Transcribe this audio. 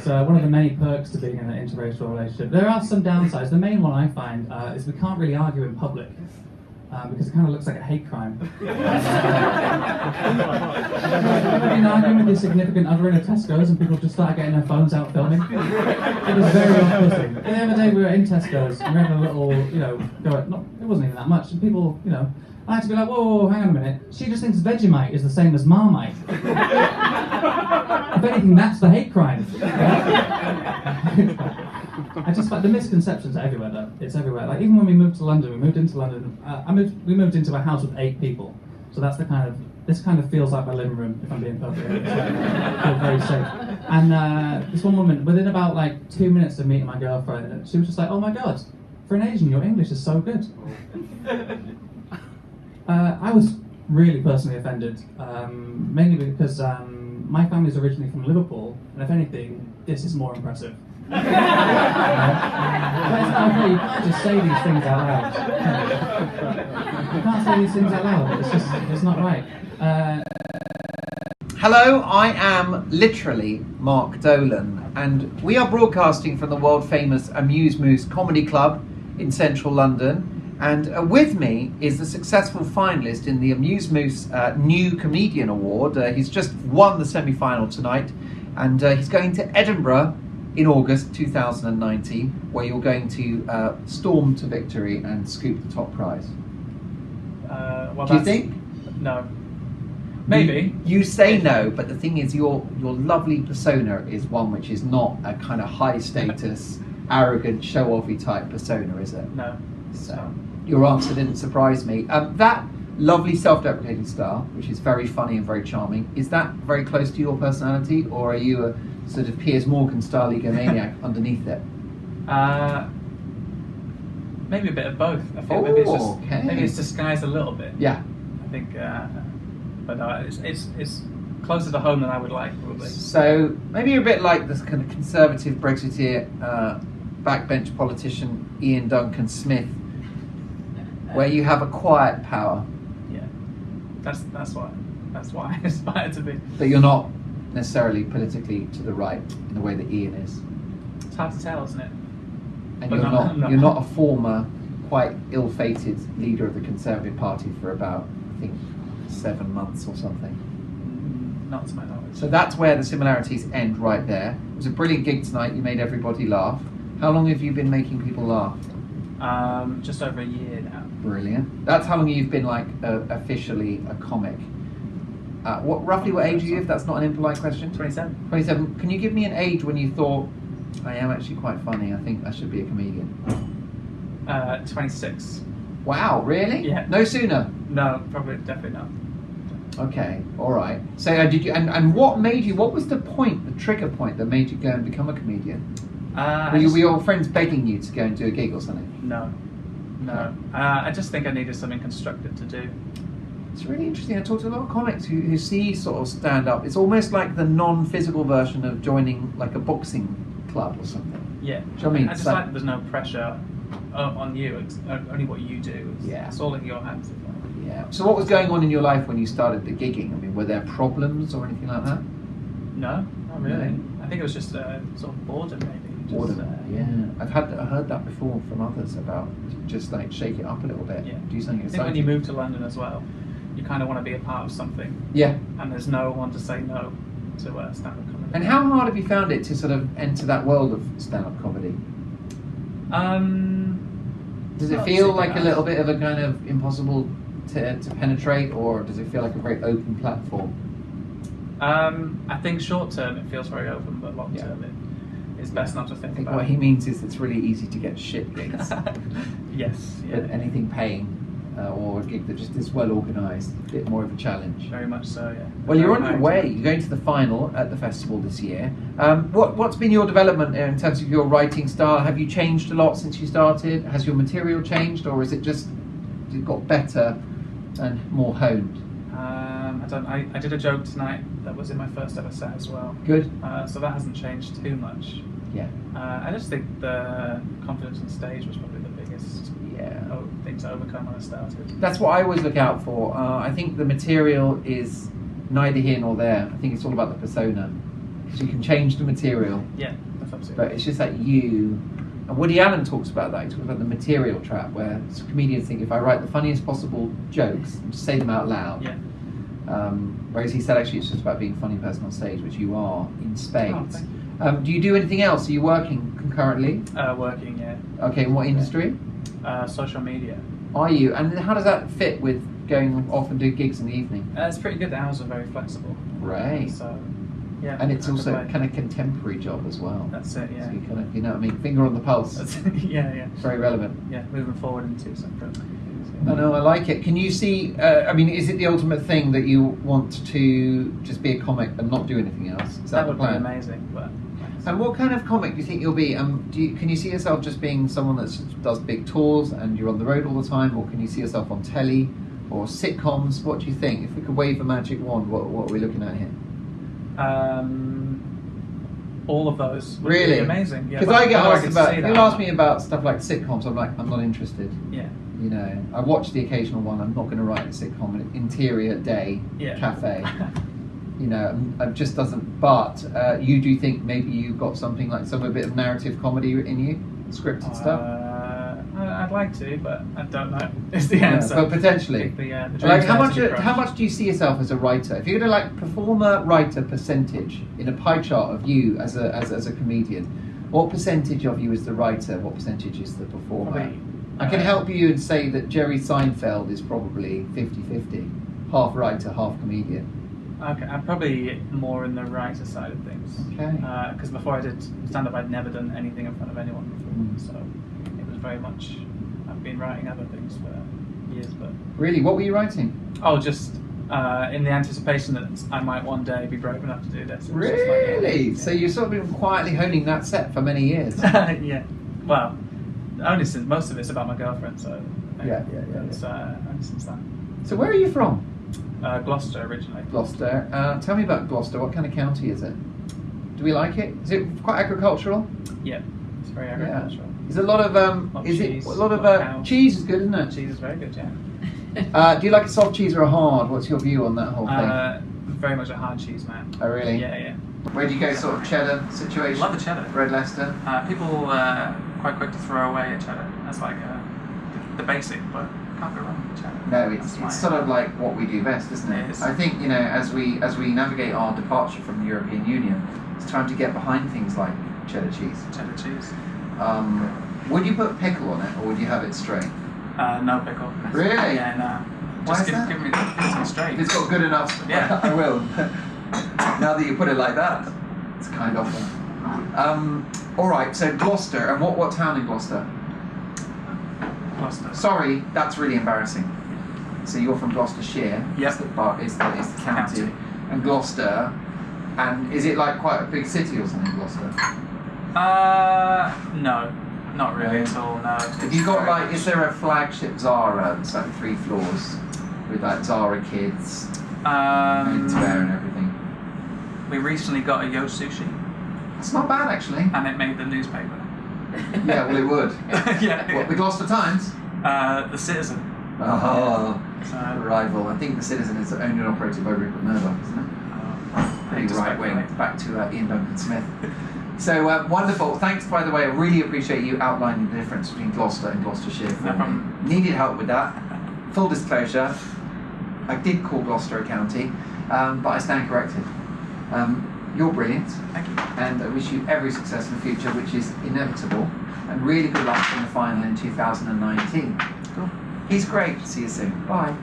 one of the many perks to being in an interracial relationship. There are some downsides. The main one I find is we can't really argue in public. Because it kind of looks like a hate crime. Have you been arguing with your significant other in a Tesco's and people just started getting their phones out filming? It was very off-putting. And the other day we were in Tesco's and we had a little, it wasn't even that much, and people, I had to be like, whoa, hang on a minute. She just thinks Vegemite is the same as Marmite. If anything, that's the hate crime. I just like the misconceptions are everywhere though. It's everywhere. Like even when we moved to London, we moved into a house with 8 people. So that's this kind of feels like my living room, if I'm being perfectly honest. I feel very safe. And this one woman, within about like 2 minutes of meeting my girlfriend, she was just like, oh my God, for an Asian, your English is so good. I was really personally offended, mainly because my family's originally from Liverpool, and if anything, this is more impressive. But it's not okay, you can't just say these things out loud. You can't say these things out loud, it's not right. Hello, I am literally Mark Dolan, and we are broadcasting from the world famous Amused Comedy Club in central London. And with me is the successful finalist in the Amused New Comedian Award. He's just won the semi-final tonight, and he's going to Edinburgh in August 2019, where you're going to storm to victory and scoop the top prize. Do you think? No. Maybe. You say no, but the thing is, your lovely persona is one which is not a kind of high status, arrogant, show-offy type persona, is it? No. So your answer didn't surprise me. That lovely self-deprecating style, which is very funny and very charming, is that very close to your personality, or are you a sort of Piers Morgan style egomaniac underneath it? Maybe a bit of both. I think maybe it's disguised a little bit. Yeah. I think, but no, it's closer to home than I would like, probably. So maybe you're a bit like this kind of conservative Brexiteer backbench politician Ian Duncan Smith, where you have a quiet power. Yeah, that's what I aspire to be. But you're not necessarily politically to the right in the way that Ian is. It's hard to tell, isn't it? And you're not a former, quite ill-fated leader of the Conservative Party for about, I think, 7 months or something. Not to my knowledge. So that's where the similarities end right there. It was a brilliant gig tonight. You made everybody laugh. How long have you been making people laugh? Just over a year now. Brilliant. That's how long you've been officially a comic. Roughly what age are you, if that's not an impolite question? 27. 27. Can you give me an age when you thought, I am actually quite funny, I think I should be a comedian? 26. Wow, really? Yeah. No sooner? No, definitely not. Okay, all right. So did you? And what made you? What was the point, the trigger point that made you go and become a comedian? Were your friends begging you to go and do a gig or something? No. I just think I needed something constructive to do. It's really interesting. I talked to a lot of comics who see sort of stand up. It's almost like the non-physical version of joining like a boxing club or something. Yeah. Do you know what I mean? I just like that there's no pressure on you. It's only what you do. It's all in your hands. Yeah. So what was going on in your life when you started the gigging? I mean, were there problems or anything like that? No, not really. No. I think it was just sort of boredom, maybe. Yeah. I've heard that before from others about just like shake it up a little bit. Yeah. Do something exciting. I think when you move to London as well, you kind of want to be a part of something. Yeah. And there's no one to say no to stand-up comedy. And how hard have you found it to sort of enter that world of stand-up comedy? Does it feel like a little bit of a kind of impossible to penetrate, or does it feel like a very open platform? I think short term it feels very open, but long term it's best not to think about. What he means is it's really easy to get shit gigs. Yes. Yeah. But anything paying or a gig that just is well organised, a bit more of a challenge. Very much so, yeah. Well, you're on your way. You're going to the final at the festival this year. What's been your development in terms of your writing style? Have you changed a lot since you started? Has your material changed, or is it just it got better and more honed? I did a joke tonight that was in my first ever set as well. Good. So that hasn't changed too much. Yeah. I just think the confidence on stage was probably the biggest thing to overcome when I started. That's what I always look out for. I think the material is neither here nor there. I think it's all about the persona. So you can change the material. Yeah, that's absolutely. But it's just that you. And Woody Allen talks about that. He talks about the material trap, where comedians think if I write the funniest possible jokes and just say them out loud. Yeah. Whereas he said actually it's just about being a funny person on stage, which you are in spades. Oh, thank you. Do you do anything else? Are you working concurrently? Working, yeah. Okay, in what industry? Social media. Are you? And how does that fit with going off and do gigs in the evening? It's pretty good. The hours are very flexible. Right. So, yeah. And it's I also could play. kind of contemporary job as well. That's it, yeah. So you kind of, you know what I mean? Finger on the pulse. Yeah. Very relevant. Yeah, moving forward into separate things. I know, I like it. Can you see, I mean, is it the ultimate thing that you want to just be a comic and not do anything else? Is That the would be plan? amazing, but... And what kind of comic do you think you'll be? Can you see yourself just being someone that does big tours and you're on the road all the time, or can you see yourself on telly or sitcoms? What do you think? If we could wave a magic wand, what are we looking at here? All of those would Really? be amazing. Yeah, Because I get asked about, see people that. ask me about stuff like sitcoms, I'm like, I'm not interested. Yeah. You know, I watch the occasional one, I'm not going to write a sitcom, an interior day, Yeah. cafe. You know, it just doesn't. But you do think maybe you've got something like a bit of narrative comedy in you, scripted stuff. I'd like to, but I don't know. Is the answer. But potentially, The like dreams are to be how crushed. much do you see yourself as a writer? If you're going to like performer writer percentage in a pie chart of you as a comedian, what percentage of you is the writer? What percentage is the performer? Probably, I can help you and say that Jerry Seinfeld is probably 50-50, half writer, half comedian. Okay, I'm probably more in the writer side of things. Okay. Because before I did stand-up, I'd never done anything in front of anyone before, so it was very much. I've been writing other things for years, but. Really, what were you writing? Oh, just in the anticipation that I might one day be brave enough to do this. It was just Really? like, So you've sort of been quietly honing that set for many years. yeah. Well, only since most of it's about my girlfriend, so. Yeah. It's, only since that. So where are you from? Gloucester originally. Gloucester. Tell me about Gloucester. What kind of county is it? Do we like it? Is it quite agricultural? Yeah, it's very agricultural. Is a lot of cheese, a lot of cows. cheese is good, isn't it? Cheese is very good, yeah. Do you like a soft cheese or a hard? What's your view on that whole thing? Very much a hard cheese man. Oh really? Yeah. Where do you go? Sort of cheddar situation. Love the cheddar. Red Leicester. People quite quick to throw away a cheddar. That's like the basic, but can't go wrong with cheddar. No, it's sort of like what we do best, isn't it? It is. I think, you know, as we navigate our departure from the European Union, it's time to get behind things like cheddar cheese. Cheddar cheese. Would you put pickle on it, or would you have it straight? No pickle. Really? Yeah, no. Why Just is that? give it to me straight. If it's got good enough, Yeah. I will. Now that you put it like that, it's kind of. All right, so Gloucester, and what town in Gloucester? Gloucester. Sorry, that's really embarrassing. So you're from Gloucestershire. Yep. Is the county. And Gloucester, and is it like quite a big city or something, Gloucester? No, not really at all. No. Have you got like? Is there a flagship Zara that's like 3 floors with like Zara kids, menswear and everything? We recently got a Yo Sushi, It's not bad actually. and it made the newspaper. Yeah, well it would. Yeah. What, the Gloucester Times? The Citizen. Oh, So, rival. I think the Citizen is owned and operated by Rupert Murdoch, isn't it? Pretty right wing. Back to Ian Duncan Smith. So wonderful. Thanks, by the way. I really appreciate you outlining the difference between Gloucester and Gloucestershire. No problem. Needed help with that. Full disclosure, I did call Gloucester a county, but I stand corrected. You're brilliant. Thank you. And I wish you every success in the future, which is inevitable. And really good luck in the final in 2019. Cool. He's great. See you soon. Bye.